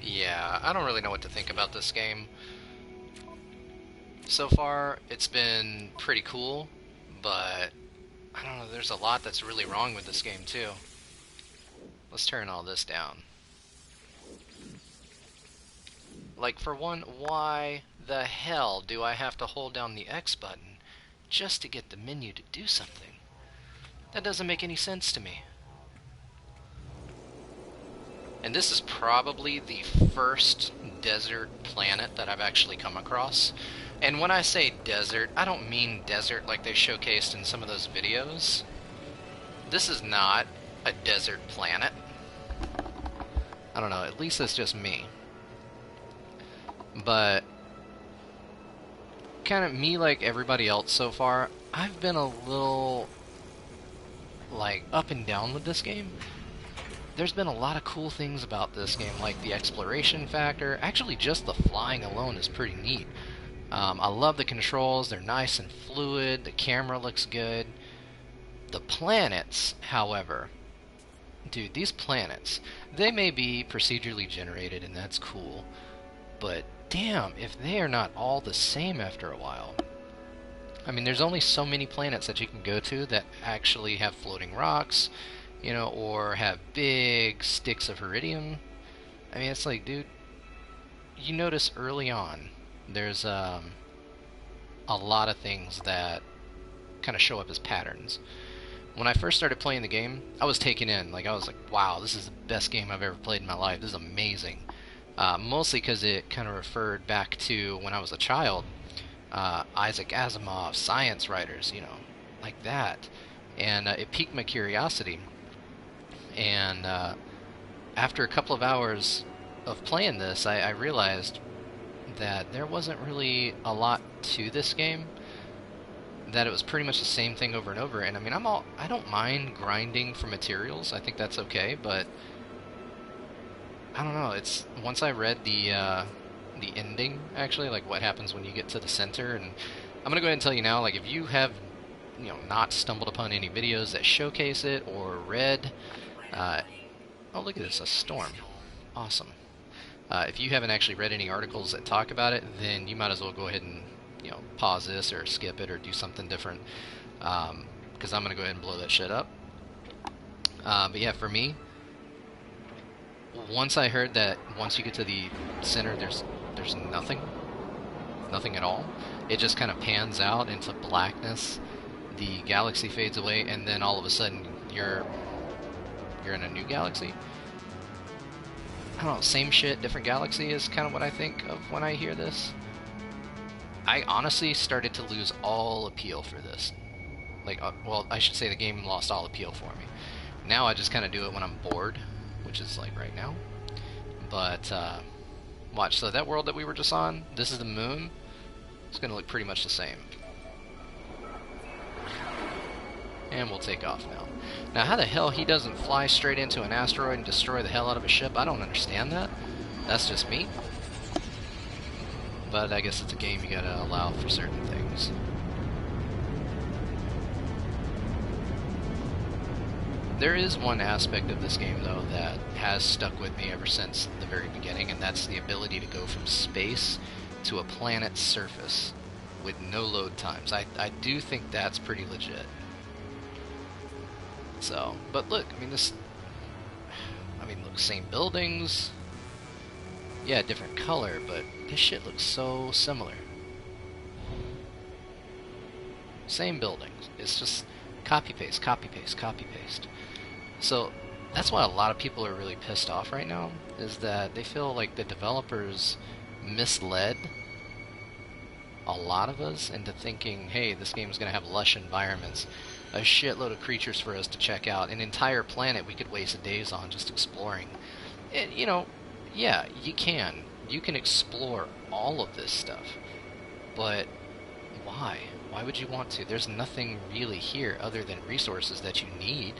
Yeah, I don't really know what to think about this game. So far, it's been pretty cool, but I don't know, there's a lot that's really wrong with this game, too. Let's turn all this down. Like, for one, why the hell do I have to hold down the X button just to get the menu to do something? That doesn't make any sense to me. And this is probably the first desert planet that I've actually come across. And when I say desert, I don't mean desert like they showcased in some of those videos. This is not a desert planet. I don't know, at least that's just me. But kind of me, like everybody else so far, I've been a little like up and down with this game. There's been a lot of cool things about this game, like the exploration factor. Actually, just the flying alone is pretty neat. I love the controls, they're nice and fluid, the camera looks good. The planets, however, dude, these planets, they may be procedurally generated and that's cool, but damn, if they are not all the same after a while. I mean, there's only so many planets that you can go to that actually have floating rocks, you know, or have big sticks of iridium. I mean, it's like, dude, you notice early on, there's a lot of things that kind of show up as patterns. When I first started playing the game, I was taken in. Like, I was like, wow, this is the best game I've ever played in my life. This is amazing. Mostly because it kind of referred back to when I was a child. Isaac Asimov, science writers, you know, like that. And it piqued my curiosity. And after a couple of hours of playing this, I realized that there wasn't really a lot to this game. That it was pretty much the same thing over and over. And I mean, I don't mind grinding for materials. I think that's okay, but I don't know. It's once I read the ending, actually, like what happens when you get to the center, and I'm gonna go ahead and tell you now, like if you have, you know, not stumbled upon any videos that showcase it or read, oh look at this, a storm, awesome. If you haven't actually read any articles that talk about it, then you might as well go ahead and, you know, pause this or skip it or do something different, because I'm gonna go ahead and blow that shit up. But yeah, for me, once I heard that once you get to the center, there's nothing at all. It just kind of pans out into blackness. The galaxy fades away, and then all of a sudden you're in a new galaxy. I don't know, same shit, different galaxy is kind of what I think of when I hear this. I honestly started to lose all appeal for this. Like, well, I should say the game lost all appeal for me. Now I just kind of do it when I'm bored, which is like right now. But watch, so that world that we were just on, this is the moon. It's going to look pretty much the same. And we'll take off now. Now, how the hell he doesn't fly straight into an asteroid and destroy the hell out of a ship, I don't understand that. That's just me. But I guess it's a game, you gotta allow for certain things. There is one aspect of this game, though, that has stuck with me ever since the very beginning, and that's the ability to go from space to a planet's surface with no load times. I do think that's pretty legit. So, but look, I mean, look, same buildings. Yeah, different color, but this shit looks so similar. Same buildings. It's just copy paste, copy paste, copy paste. So that's why a lot of people are really pissed off right now, is that they feel like the developers misled a lot of us into thinking, hey, this game's going to have lush environments, a shitload of creatures for us to check out, an entire planet we could waste days on just exploring. And, you know, yeah, you can. You can explore all of this stuff. But why? Why would you want to? There's nothing really here other than resources that you need.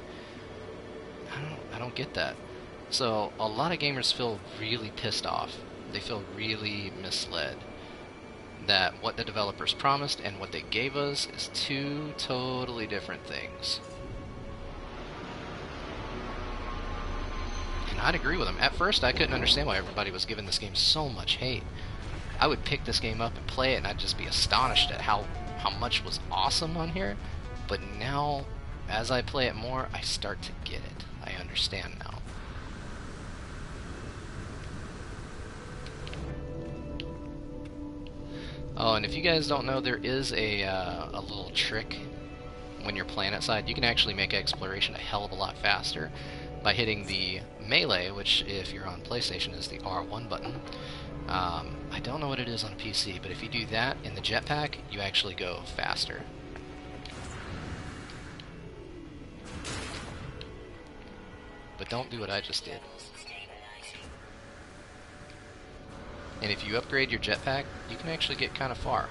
I don't get that. So a lot of gamers feel really pissed off. They feel really misled that what the developers promised and what they gave us is two totally different things. And I'd agree with him. At first, I couldn't understand why everybody was giving this game so much hate. I would pick this game up and play it, and I'd just be astonished at how much was awesome on here. But now, as I play it more, I start to get it. I understand now. Oh, and if you guys don't know, there is a little trick when you're planet side. You can actually make exploration a hell of a lot faster by hitting the melee, which if you're on PlayStation is the R1 button. I don't know what it is on PC, but if you do that in the jetpack, you actually go faster. But don't do what I just did. And if you upgrade your jetpack, you can actually get kind of far.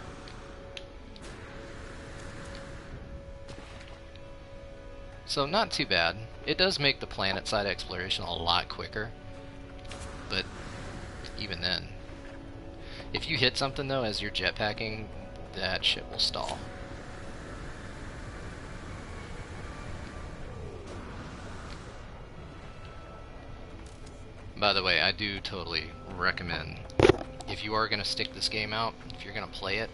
So not too bad. It does make the planet side exploration a lot quicker, but even then. If you hit something though as you're jetpacking, that shit will stall. By the way, I do totally recommend, if you are going to stick this game out, if you're going to play it,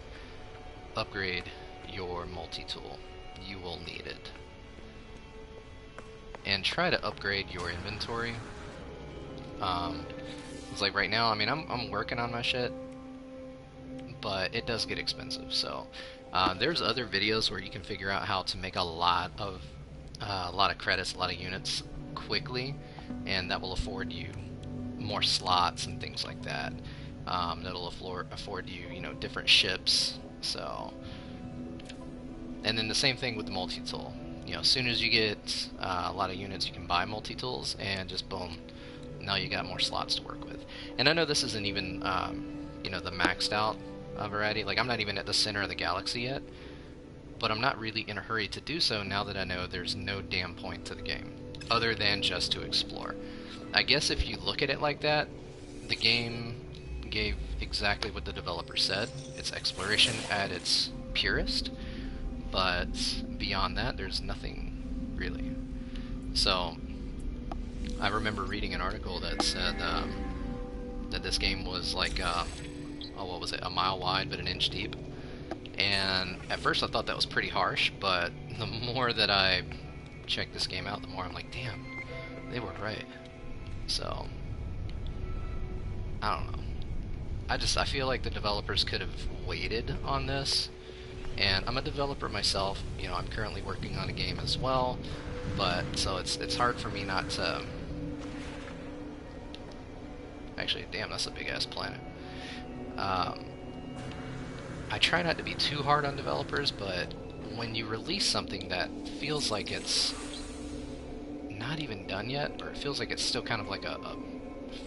upgrade your multi-tool. You will need it. And try to upgrade your inventory. It's like right now, I mean, I'm working on my shit, but it does get expensive. So there's other videos where you can figure out how to make a lot of credits, a lot of units quickly, and that will afford you more slots and things like that. That'll afford you, you know, different ships. So, and then the same thing with the multi-tool. You know, as soon as you get a lot of units, you can buy multi-tools, and just boom, now you got more slots to work with. And I know this isn't even, you know, the maxed out variety. Like, I'm not even at the center of the galaxy yet, but I'm not really in a hurry to do so now that I know there's no damn point to the game, other than just to explore. I guess if you look at it like that, the game gave exactly what the developer said. It's exploration at its purest, but beyond that, there's nothing really. So, I remember reading an article that said that this game was like, what was it, a mile wide but an inch deep. And at first I thought that was pretty harsh, but the more that I checked this game out, the more I'm like, damn, they were right. So, I don't know. I feel like the developers could have waited on this. And I'm a developer myself, you know, I'm currently working on a game as well, but so it's hard for me not to. Actually, damn, that's a big ass planet. I try not to be too hard on developers, but when you release something that feels like it's not even done yet, or it feels like it's still kind of like a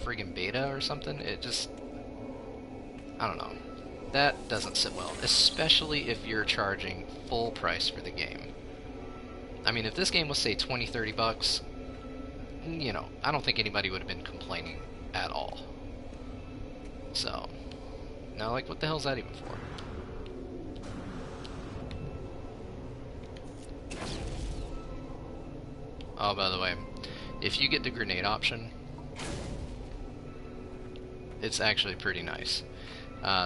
friggin' beta or something, it just, I don't know. That doesn't sit well, especially if you're charging full price for the game. I mean, if this game was, say, 20, 30 bucks, you know, I don't think anybody would have been complaining at all. So, now, like, what the hell's that even for? Oh, by the way, if you get the grenade option, it's actually pretty nice.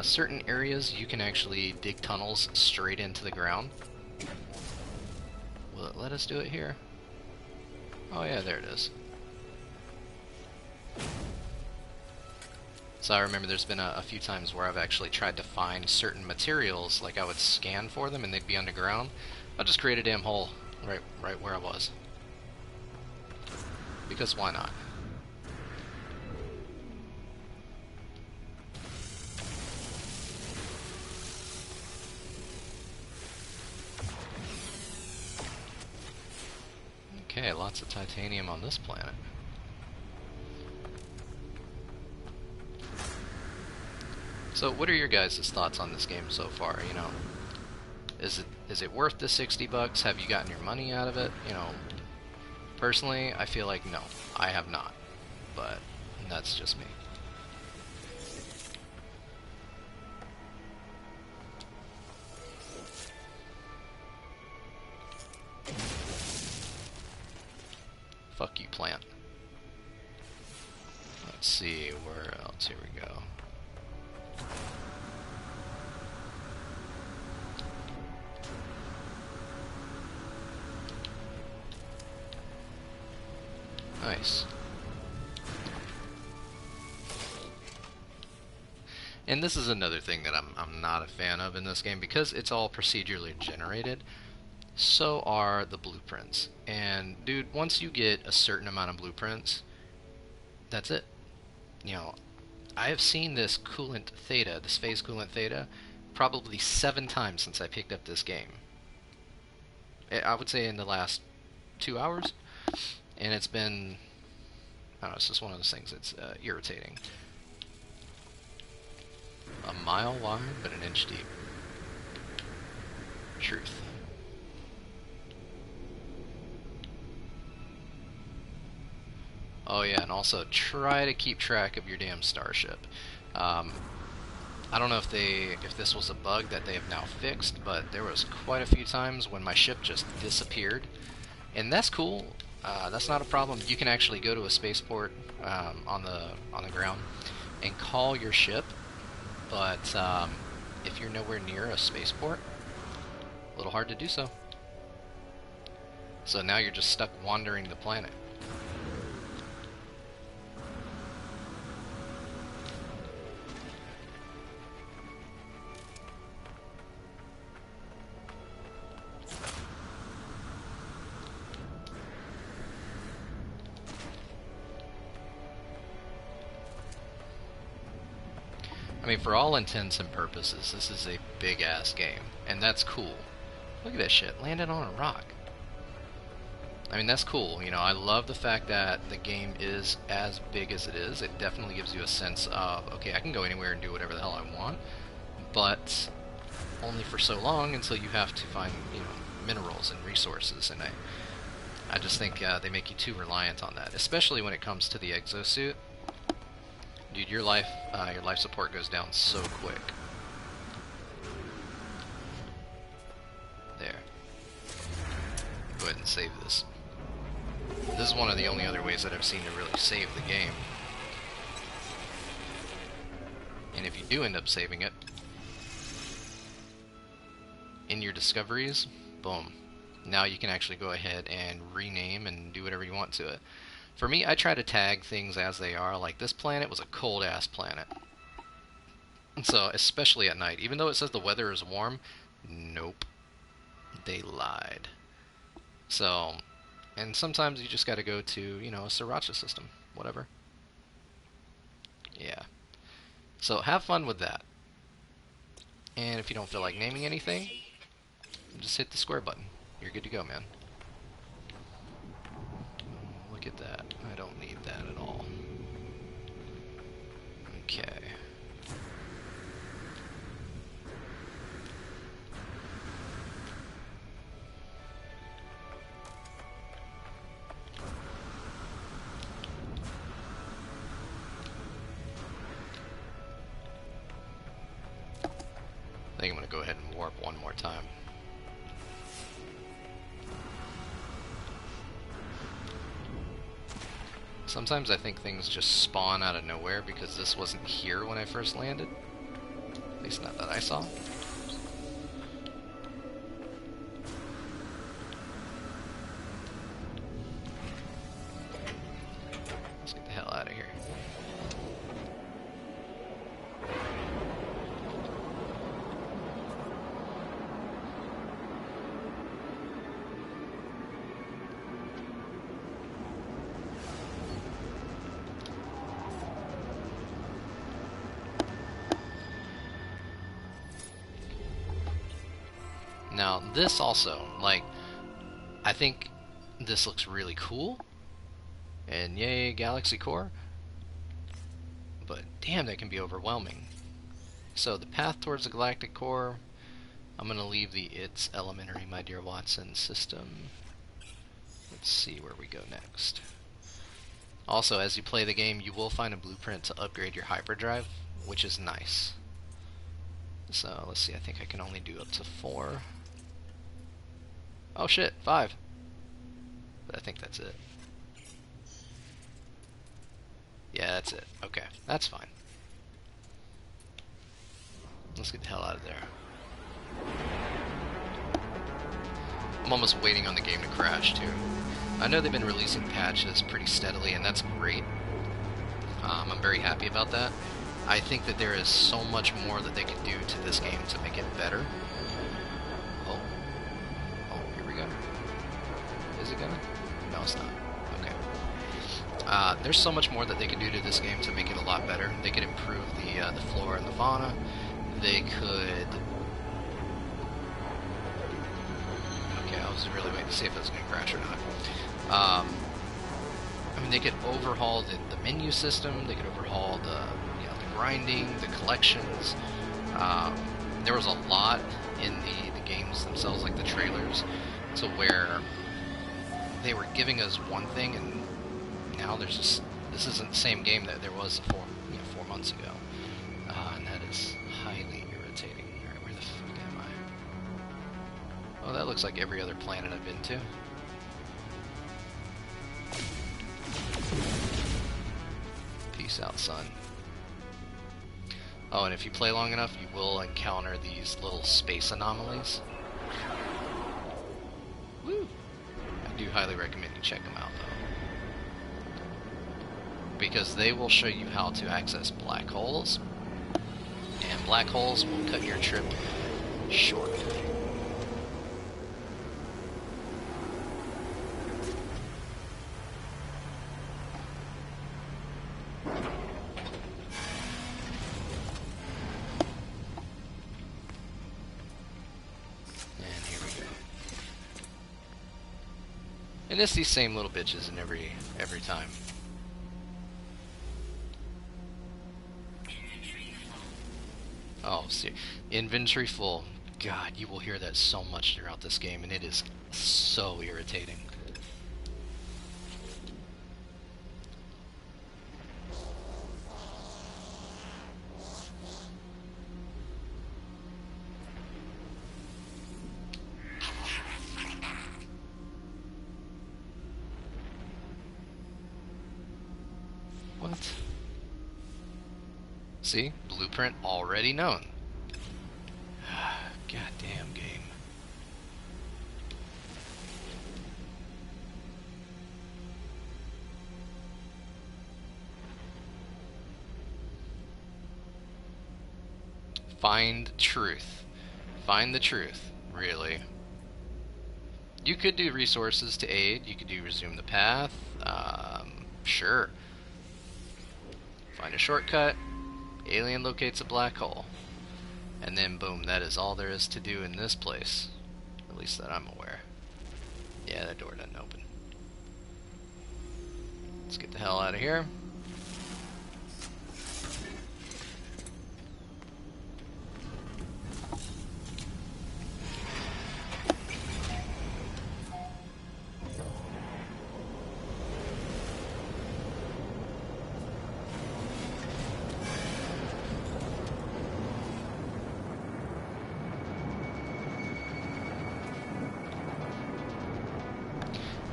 Certain areas you can actually dig tunnels straight into the ground. Will it let us do it here? Oh yeah, there it is. So I remember there's been a few times where I've actually tried to find certain materials, like I would scan for them and they'd be underground. I'll just create a damn hole right where I was. Because why not? Okay, lots of titanium on this planet. So, what are your guys' thoughts on this game so far? You know, is it worth the 60 bucks? Have you gotten your money out of it? You know, personally, I feel like no, I have not. But that's just me. Fuck you, plant. Let's see, where else? Here we go. Nice. And this is another thing that I'm not a fan of in this game, because it's all procedurally generated. So are the blueprints. And dude, once you get a certain amount of blueprints, that's it. You know, I have seen this coolant theta, this phase coolant theta, probably 7 times since I picked up this game. I would say in the last 2 hours, and it's been, I don't know, it's just one of those things that's irritating. A mile wide, but an inch deep. Truth. Oh yeah, and also try to keep track of your damn starship. I don't know if this was a bug that they have now fixed, but there was quite a few times when my ship just disappeared, and that's cool. That's not a problem. You can actually go to a spaceport on the ground and call your ship, but if you're nowhere near a spaceport, a little hard to do so. So now you're just stuck wandering the planet. I mean, for all intents and purposes, this is a big-ass game, and that's cool. Look at that shit, landed on a rock. I mean, that's cool. You know, I love the fact that the game is as big as it is. It definitely gives you a sense of, okay, I can go anywhere and do whatever the hell I want, but only for so long until you have to find, you know, minerals and resources, and I just think they make you too reliant on that, especially when it comes to the exosuit. Dude, your life support goes down so quick. There. Go ahead and save this. This is one of the only other ways that I've seen to really save the game. And if you do end up saving it, in your discoveries, boom. Now you can actually go ahead and rename and do whatever you want to it. For me, I try to tag things as they are. Like, this planet was a cold-ass planet. And so, especially at night, even though it says the weather is warm, nope. They lied. So, and sometimes you just gotta go to, you know, a sriracha system. Whatever. Yeah. So, have fun with that. And if you don't feel like naming anything, just hit the square button. You're good to go, man. Look at that. I don't need that at all. Okay. I think I'm going to go ahead and warp one more time. Sometimes I think things just spawn out of nowhere because this wasn't here when I first landed. At least not that I saw. Let's get the hell out of here. Now, this also, like, I think this looks really cool, and yay, Galaxy Core, but damn, that can be overwhelming. So, the path towards the Galactic Core, I'm going to leave the It's Elementary, My Dear Watson system. Let's see where we go next. Also, as you play the game, you will find a blueprint to upgrade your hyperdrive, which is nice. So, let's see, I think I can only do up to 4. Oh shit, 5. But I think that's it. Yeah, that's it. Okay, that's fine. Let's get the hell out of there. I'm almost waiting on the game to crash, too. I know they've been releasing patches pretty steadily, and that's great. I'm very happy about that. I think that there is so much more that they could do to this game to make it better. Oh. Oh, here we go. Is it gonna? No, it's not. Okay. There's so much more that they could do to this game to make it a lot better. They could improve the flora and the fauna. They could... Okay, I was really waiting to see if it was going to crash or not. I mean, they could overhaul the menu system. They could overhaul the grinding, the collections. There was a lot in the games themselves, like the trailers, to where they were giving us one thing, and now there's just this isn't the same game that there was 4 months ago, and that is highly irritating. All right, where the fuck am I? Oh, that looks like every other planet I've been to. Peace out, son. Oh, and if you play long enough, you will encounter these little space anomalies. Woo! I do highly recommend you check them out, though. Because they will show you how to access black holes. And black holes will cut your trip short. And it's these same little bitches in every time. Oh, see, inventory full. God, you will hear that so much throughout this game, and it is so irritating. What? See? Blueprint already known. Goddamn game. Find truth. Find the truth, really. You could do resources to aid. You could do resume the path. Sure. Find a shortcut. Alien locates a black hole. And then boom, that is all there is to do in this place. At least that I'm aware. Yeah, that door doesn't open. Let's get the hell out of here.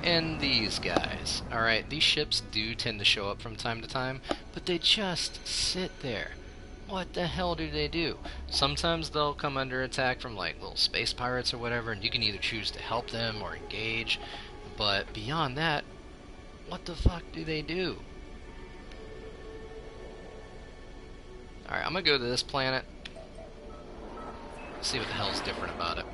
And these guys. Alright, these ships do tend to show up from time to time, but they just sit there. What the hell do they do? Sometimes they'll come under attack from like little space pirates or whatever, and you can either choose to help them or engage. But beyond that, what the fuck do they do? Alright, I'm gonna go to this planet. See what the hell's different about it.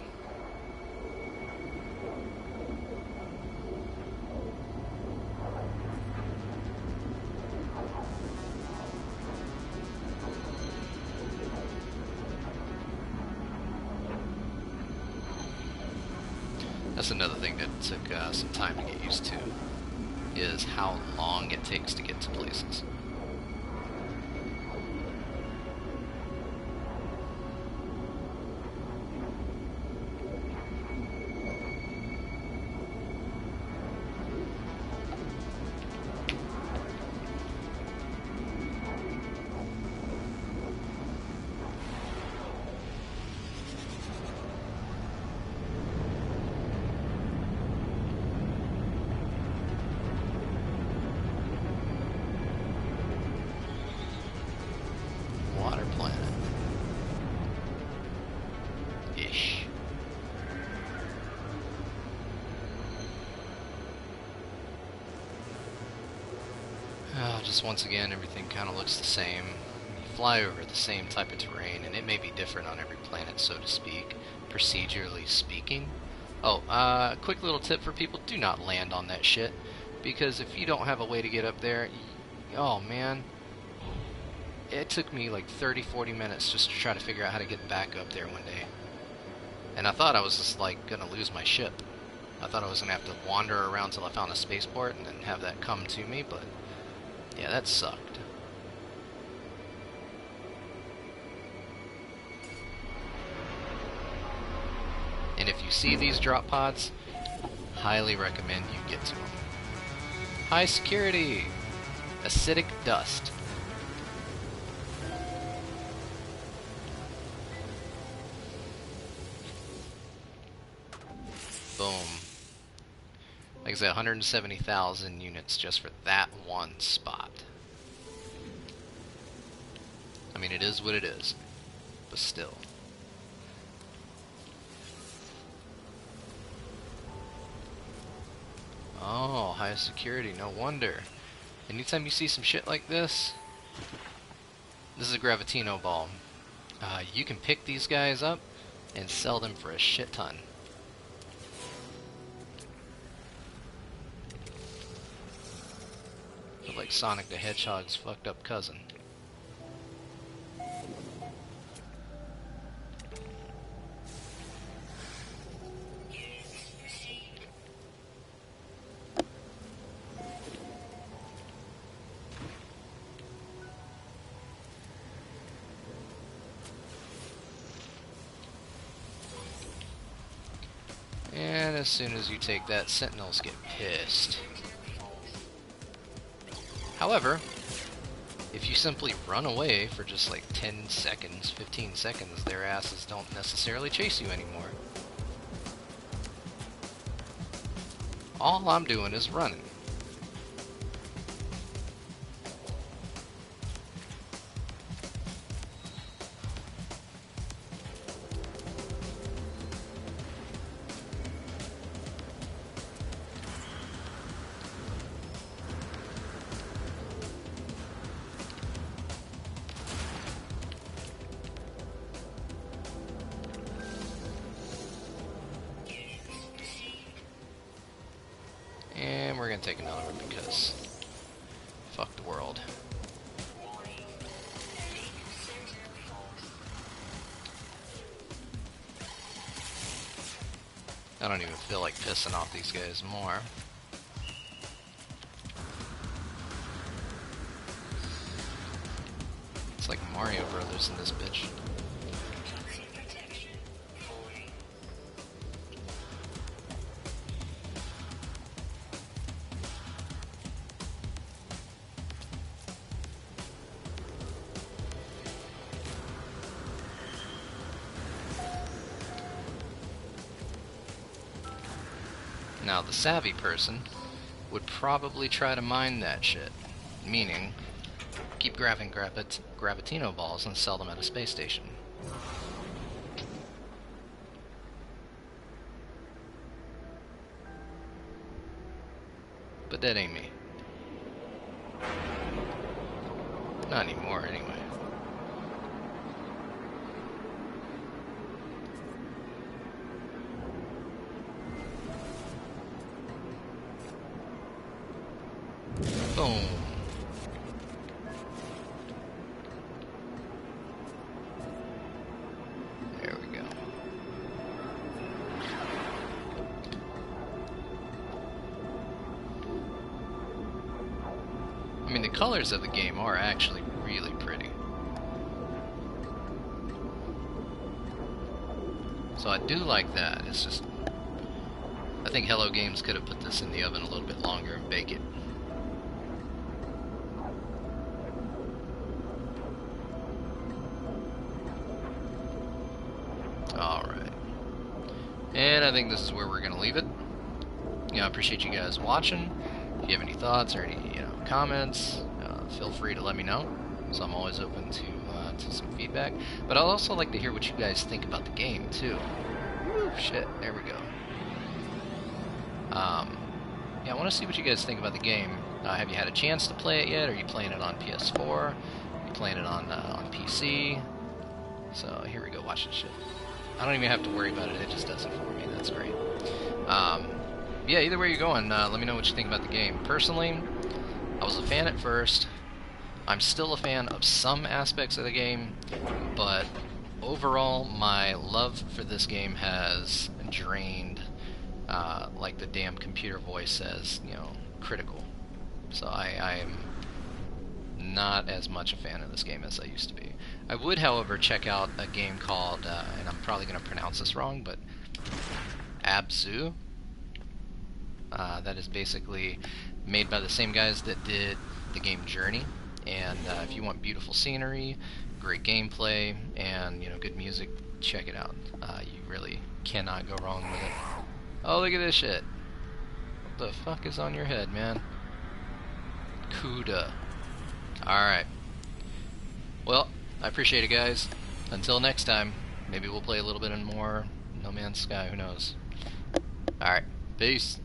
That's another thing that took some time to get used to, is how long it takes to get to places. notice once again everything kind of looks the same. You fly over the same type of terrain, and it may be different on every planet, so to speak, procedurally speaking. Oh, quick little tip for people, do not land on that shit, because if you don't have a way to get up there, oh man, it took me like 30-40 minutes just to try to figure out how to get back up there one day. And I thought I was just like gonna lose my ship. I thought I was gonna have to wander around till I found a spaceport and then have that come to me, but yeah, that sucked. And if you see these drop pods, highly recommend you get to them. High security! Acidic dust. Boom. Like I said, 170,000 units just for that one spot. I mean, it is what it is, but still. Oh, high security, no wonder. Anytime you see some shit like this is a Gravitino ball. You can pick these guys up and sell them for a shit ton. Look like Sonic the Hedgehog's fucked up cousin. And as soon as you take that, Sentinels get pissed. However, if you simply run away for just like 10 seconds, 15 seconds, their asses don't necessarily chase you anymore. All I'm doing is running. And we're gonna take another one because fuck the world. I don't even feel like pissing off these guys more. It's like Mario Brothers in this bitch. Now, the savvy person would probably try to mine that shit, meaning keep grabbing Gravitino balls and sell them at a space station. But that ain't me. Not anymore, anyway. Boom. There we go. I mean, the colors of the game are actually really pretty. So I do like that. It's just, I think Hello Games could have put this in the oven a little bit longer and bake it. Alright. And I think this is where we're going to leave it. I appreciate you guys watching. If you have any thoughts or any comments, feel free to let me know. So I'm always open to some feedback. But I'd also like to hear what you guys think about the game, too. Woo, shit, there we go. Yeah, I want to see what you guys think about the game. Have you had a chance to play it yet? Are you playing it on PS4? Are you playing it on PC? So here we go, watch this shit. I don't even have to worry about it, it just does it for me, that's great. Yeah, either way you're going, let me know what you think about the game. Personally, I was a fan at first. I'm still a fan of some aspects of the game, but overall, my love for this game has drained, like the damn computer voice says, you know, critical. So I'm not as much a fan of this game as I used to be. I would, however, check out a game called, and I'm probably going to pronounce this wrong, but Abzu. That is basically made by the same guys that did the game Journey. And if you want beautiful scenery, great gameplay, and, you know, good music, check it out. You really cannot go wrong with it. Oh, look at this shit. What the fuck is on your head, man? Cuda. Alright. Well, I appreciate it, guys. Until next time, maybe we'll play a little bit more No Man's Sky, who knows. Alright, peace.